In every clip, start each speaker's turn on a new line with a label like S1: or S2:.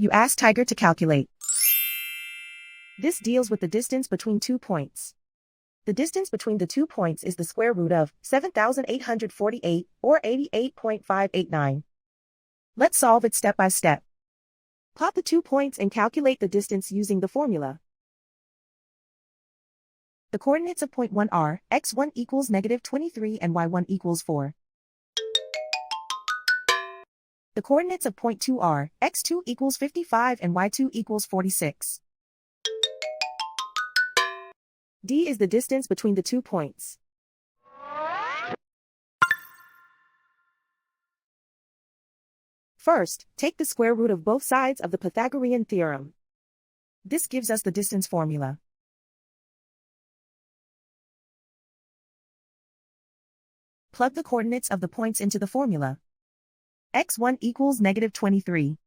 S1: You ask Tiger to calculate. This deals with the distance between 2 points. The distance between the 2 points is the square root of 7,848, or 88.589. Let's solve it step by step. Plot the 2 points and calculate the distance using the formula. The coordinates of point 1 are x1 equals -23 and y1 equals 4. The coordinates of point 2 are x2 equals 55 and y2 equals 46. D is the distance between the 2 points. First, take the square root of both sides of the Pythagorean theorem. This gives us the distance formula. Plug the coordinates of the points into the formula. x1 equals -23.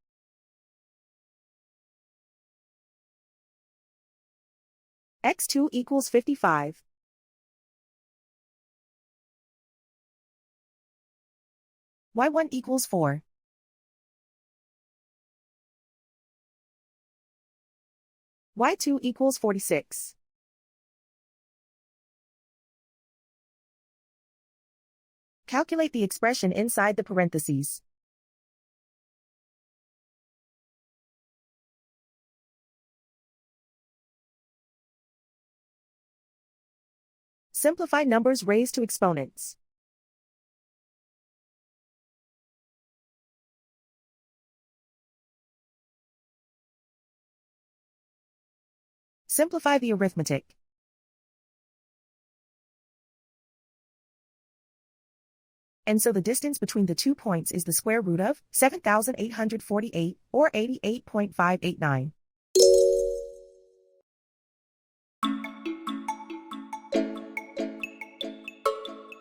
S1: x2 equals 55. y1 equals 4. y2 equals 46. Calculate the expression inside the parentheses. Simplify numbers raised to exponents. Simplify the arithmetic. And so the distance between the 2 points is the square root of 7,848, or 88.589.